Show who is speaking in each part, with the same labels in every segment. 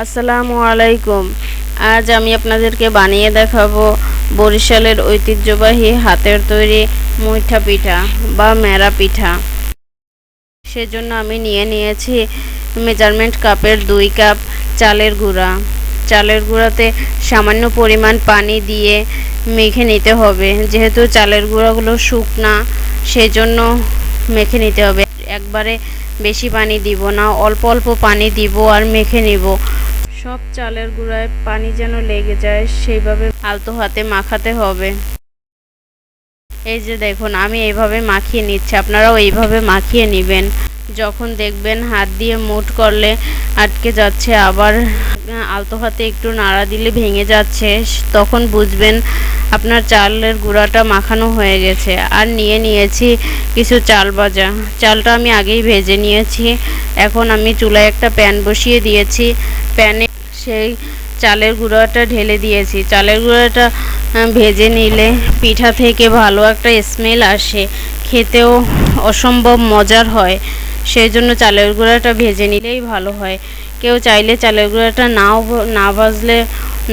Speaker 1: আসসালামু আলাইকুম। আজ আমি আপনাদেরকে বানিয়ে দেখাবো বরিশালের ঐতিহ্যবাহী হাতের তৈরি মুইঠা পিঠা বা মেরা পিঠা। সেজন্য আমি নিয়ে নিয়েছি মেজারমেন্ট কাপের 2 কাপ চালের গুঁড়া। চালের গুঁড়াতে সামান্য পরিমাণ পানি দিয়ে মেখে নিতে হবে। যেহেতু চালের গুঁড়াগুলো শুকনা, সেজন্য মেখে নিতে হবে। একবারে বেশি পানি দিব না, অল্প অল্প পানি দিব আর মেখে নিব। সব চালের গুঁড়ায় পানি যেন লেগে যায় সেইভাবে আলতো হাতে মাখাতে হবে। এই যে দেখুন, আমি এইভাবে মাখিয়ে নিচ্ছি, আপনারাও এইভাবে মাখিয়ে নেবেন। যখন দেখবেন হাত দিয়ে মুঠ করলে আটকে যাচ্ছে, আবার আলতো হাতে একটু নাড়া দিলে ভেঙে যাচ্ছে, তখন বুঝবেন আপনার চালের গুঁড়াটা মাখানো হয়ে গেছে। আর নিয়ে নিয়েছি কিছু চাল ভাজা। চালটা আমি আগেই ভেজে নিয়েছি। এখন আমি চুলায় একটা প্যান বসিয়ে দিয়েছি। প্যানে সেই চালের গুঁড়াটা ঢেলে দিয়েছি। চালের গুঁড়াটা ভেজে নিলে পিঠা থেকে ভালো একটা স্মেল আসে, খেতেও অসম্ভব মজার হয়। সেই জন্য চালের গুঁড়াটা ভেজে নিলেই ভালো হয়। কেউ চাইলে চালের গুঁড়াটা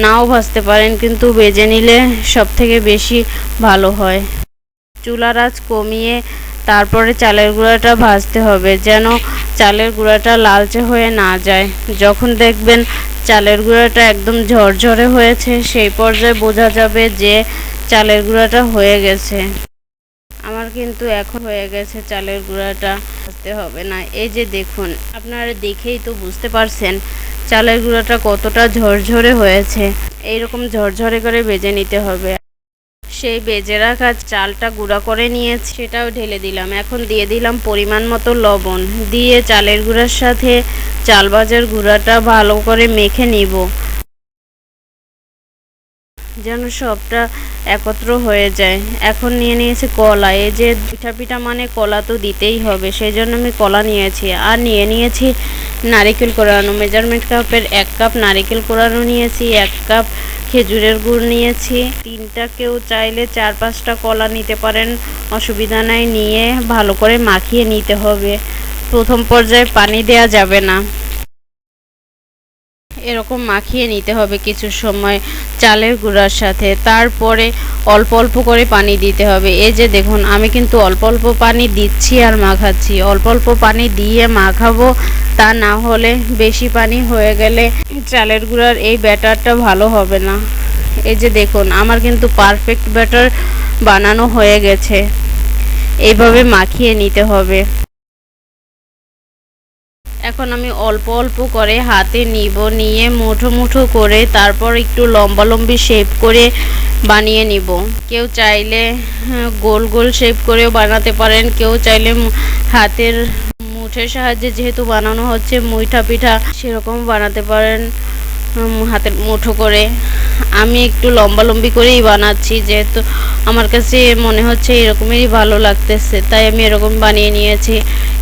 Speaker 1: নাও ভাজতে পারেন, কিন্তু ভেজে নিলে সব থেকে বেশি ভালো হয়। চুলার আঁচ কমিয়ে তারপরে চালের গুঁড়াটা ভাজতে হবে, যেন চালের গুঁড়াটা লালচে হয়ে না যায়। যখন দেখবেন চালের গুঁড়াটা একদম ঝরঝরে হয়েছে, সেই পর্যায়ে বোঝা যাবে যে চালের গুঁড়াটা হয়ে গেছে। আমার কিন্তু এখন হয়ে গেছে, চালের গুঁড়াটা ভাজতে হবে না। এই যে দেখুন, আপনারা দেখেই তো বুঝতে পারছেন চালের গুঁড়াটা কতটা ঝরঝরে হয়েছে। এইরকম ঝরঝরে করে ভেজে নিতে হবে। সেই ভেজে রাখা চালটা গুঁড়া করে নিয়েছি, সেটাও ঢেলে দিলাম। এখন দিয়ে দিলাম পরিমাণ মতো লবণ, দিয়ে চালের গুঁড়ার সাথে চাল ভাজার গুঁড়াটা ভালো করে মেখে নিব, যেন সবটা একত্র হয়ে যায়। এখন নিয়ে নিয়েছি কলা। এই যে পিঠা মানে কলা তো দিতেই হবে, সেই জন্য আমি কলা নিয়েছি। আর নিয়ে নিয়েছি নারিকেল কোড়ানো। মেজারমেন্ট কাপের 1 কাপ নারিকেল কোড়ানো নিয়েছি, 1 কাপ খেজুরের গুড় নিয়েছি। 3টা, কেউ চাইলে 4-5টা কলা নিতে পারেন, অসুবিধা নাই। নিয়ে ভালো করে মাখিয়ে নিতে হবে। প্রথম পর্যায়ে পানি দেয়া যাবে না, এরকম মাখিয়ে নিতে হবে কিছু সময় চালের গুঁড়ার সাথে। তারপরে অল্প অল্প করে পানি দিতে হবে। এই যে দেখুন, আমি কিন্তু অল্প অল্প পানি দিচ্ছি আর মাখাচ্ছি। অল্প অল্প পানি দিয়ে মাখাবো, তা না হলে বেশি পানি হয়ে গেলে চালের গুঁড়ার এই ব্যাটারটা ভালো হবে না। এই যে দেখুন, আমার কিন্তু পারফেক্ট ব্যাটার বানানো হয়ে গেছে। এইভাবে মাখিয়ে নিতে হবে। এখন আমি অল্প অল্প করে হাতে নিব, নিয়ে মুঠো মুঠো করে তারপর একটু লম্বালম্বি শেপ করে বানিয়ে নিব। কেউ চাইলে গোল গোল শেপ করেও বানাতে পারেন, কেউ চাইলে হাতের মুঠের সাহায্যে, যেহেতু বানানো হচ্ছে মুইঠা পিঠা, সেরকম বানাতে পারেন হাতের মুঠো করে। আমি একটু লম্বালম্বি করেই বানাচ্ছি, যেহেতু আমার কাছে মনে হচ্ছে এরকমই ভালো লাগতেছে, তাই আমি এরকম বানিয়ে নিয়েছি।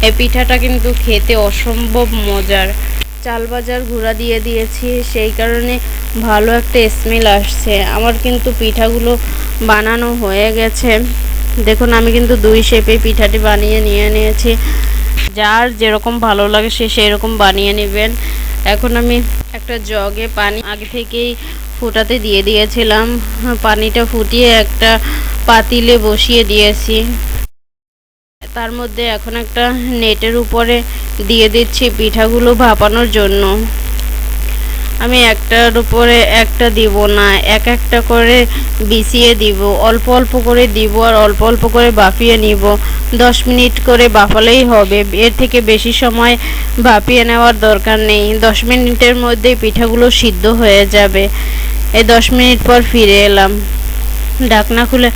Speaker 1: এই পিঠাটা কিন্তু খেতে অসম্ভব মজার। চাল ভাজার গুঁড়া দিয়ে দিয়েছি, সেই কারণে ভালো একটা স্মেল আসছে। আমার কিন্তু পিঠাগুলো বানানো হয়ে গেছে। দেখুন, আমি কিন্তু 2 শেপে পিঠাটি বানিয়ে নিয়েছি। যার যেরকম ভালো লাগে সে সেই রকম বানিয়ে নেবেন। এখন আমি একটা জগে পানি আগে থেকেই ফোটাতে দিয়ে দিয়েছিলাম। পানিটা ফুটিয়ে একটা পাতিলে বসিয়ে দিয়েছি। তার মধ্যে এখন একটা নেটের উপরে দিয়ে দিচ্ছি পিঠাগুলো ভাপানোর জন্য। আমি একটার উপরে একটা দিব না, একটা করে বিছিয়ে দিব। অল্প অল্প করে দিব আর অল্প অল্প করে ভাপিয়ে নিব। 10 মিনিট করে ভাপালেই হবে, এর থেকে বেশি সময় ভাপিয়ে নেওয়ার দরকার নেই। 10 মিনিটের মধ্যেই পিঠাগুলো সিদ্ধ হয়ে যাবে। এই 10 মিনিট পর ফিরে এলাম, ঢাকনা খুলে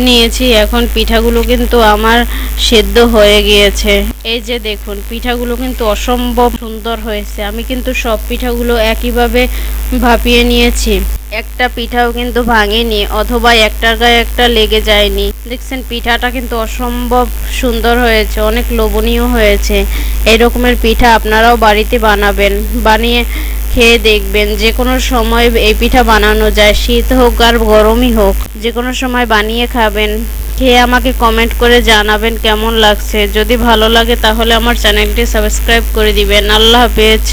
Speaker 1: নিয়েছি। এখন পিঠাগুলো কিন্তু আমার সেদ্ধ হয়ে গিয়েছে। এই যে দেখুন, পিঠাগুলো কিন্তু অসম্ভব সুন্দর হয়েছে। আমি কিন্তু সব পিঠাগুলো একইভাবে ভাপিয়ে নিয়েছি। একটা পিঠাও কিন্তু ভাঙেনি, অথবা একটার গায়ে একটা লেগে যায়নি। দেখছেন, পিঠাটা কিন্তু অসম্ভব সুন্দর হয়েছে, অনেক লোভনীয় হয়েছে। এই রকমের পিঠা আপনারাও বাড়িতে বানাবেন, বানিয়ে খেয়ে দেখবেন। যে কোনো সময় এই পিঠা বানানো যায়, শীত হোক আর গরমই হোক, যে কোনো সময় বানিয়ে খাবেন। খেয়ে আমাকে কমেন্ট করে জানাবেন কেমন লাগছে। যদি ভালো লাগে তাহলে আমার চ্যানেলটি সাবস্ক্রাইব করে দিবেন। আল্লাহ হাফেজ।